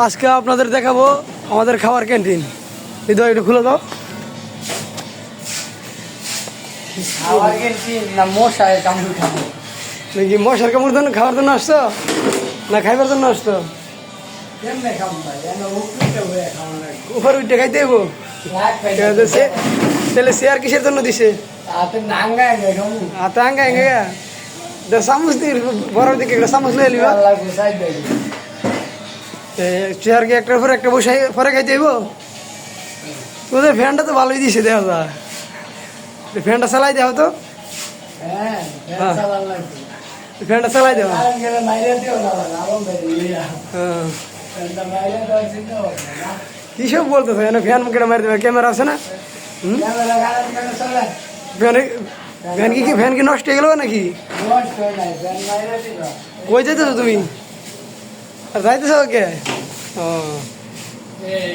আজকে আপনাদের দেখাবো আমাদের খাবার ক্যান্টিন। হৃদয় একটু খুলে দাও। খাবার ক্যান্টিন না মশায় কামড় খাবো নাকি মশার কামড় জন্য খাওয়ার জন্য আসছো না খাইবার জন্য আসছো? কেমনে খাবো ভাই উপরে হয়ে খাবো না উপরে উঠে খাইতে হইব। তাহলে চেয়ার কিসের জন্য দিছে? তাতে নাঙ্গা খাবো হাতে আঙ্গা আঙ্গা চামচ দিয়ে বড় দিকে একটা চামচ লিয়ে নিবা। আল্লাহ গোসাই দেয় চেয়ার কি একটার পর একটা বসাই পরে খাইতে হইব? তোদের ফ্যানটা তো ভালোই দিছে, দেখা যায়। ফ্যানটা চালাই দেওয়া তো, হ্যাঁ চালান লাগবে ফ্যানটা চালাই দেওয়া। কারণ গেলে মাইরে দিও না আলম ভাই লিয়া হ্যাঁ, ফ্যানটা মাইরে দেওয়ার চিন্তা হবে না কি সব বলতেছে? ফ্যান মুখে মারি দেবে, ক্যামেরা আছে না? ক্যামেরা গাড়ি কেন চলে ফ্যান ফ্যান কি নষ্ট হয়ে গেল নাকি? নষ্ট হয় নাই ফ্যান মাইরে দিবা কই যাইতেছো তুমি? আর যাইতেছো ওকে? ও এই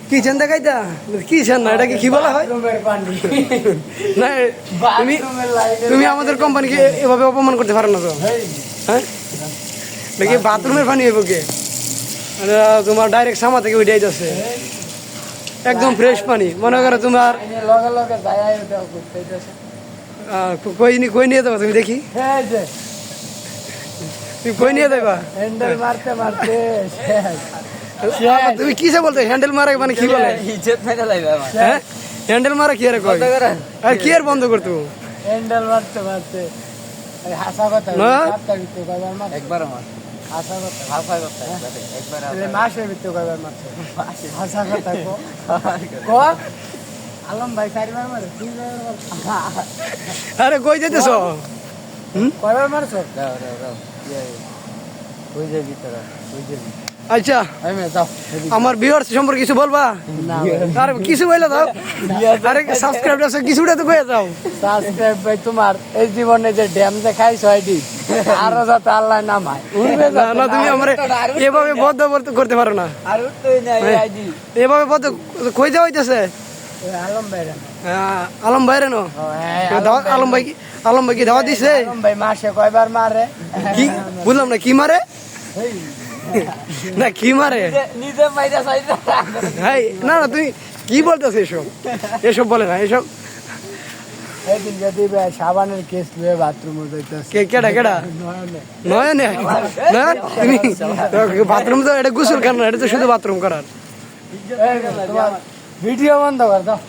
কিচেন দেখাইতা? কিচেন না, এটা কি বলা হয়? রুমের পানি না, তুমি বাথরুমের লাইট তুমি আমাদের কোম্পানিকে এভাবে অপমান করতে পারো না তো। হ্যাঁ, দেখি বাথরুমের পানি হইব কে? তোমার ডাইরেক্ট সামা থেকে উঠে যাচ্ছে, একদম ফ্রেশ পানি। মনে করো তোমার লগে লগে যায় দাও করতেছে কই নিয়ে যাবো তুমি? দেখি এই যে তুমি কই নিয়ে যাবা? হ্যান্ডেল মারতে মারতে তুমি কিসে বলতে হ্যান্ডেল মারা মানে কি বলে? ইজ্জত মেরে লাইবে আমার হ্যাঁ, হ্যান্ডেল মারা কি আর কয়? আর কি আর বন্ধ করতো? হ্যান্ডেল মারতে মারতে এই হাসা কথা না। সাতটা ভিতরে কয়বার মার একবার মার হাসা কথা একবার এই মাসের ভিতরে কয়বার মারছে হাসা কথা কো কো আলম ভাই চারবার মারে তিনবার মারছে আরে কই যেতেছ? কয়বার মারছো ওই যে ভিতরে ওই যে আচ্ছা, আমি যাও আমার ভিউয়ার্স সম্পর্কে কিছু বলবা? না আরে কিছু বলে দাও। আরে সাবস্ক্রাইব আছে কিছুটা তো কয়ে দাও। সাবস্ক্রাইব ভাই তোমার এই জীবনে যে ড্যাম যে খাইছো আইডি আরো যাতে আল্লাহ নামায় উড়বে না না, তুমি আমার এভাবে বদ্ধ করতে পারো না। আর উঠতেই না এই আইডি এভাবে বদ্ধ কই যাওয়া হইতেছে? আলম ভাই আলম ভাইরে নো আলম ভাই কি দাওয়া দিছে? আলম ভাই মাসে কয়বার মারে কি বুঝলাম না, কি মারে না কি মারে? নিজে মাইরা সাইরা হাই না না, তুমি কি বলতেছো? এসব বলে না, এসব এইদিন যদি সাবানের কেস লয়ে বাথরুমে যাইতাছে কেডা কেডা নয়নে নয়ন, তুমি বাথরুম তো এটা গোসল করার না, এটা তো শুধু বাথরুম করার। ভিডিও বন্ধ কর দাও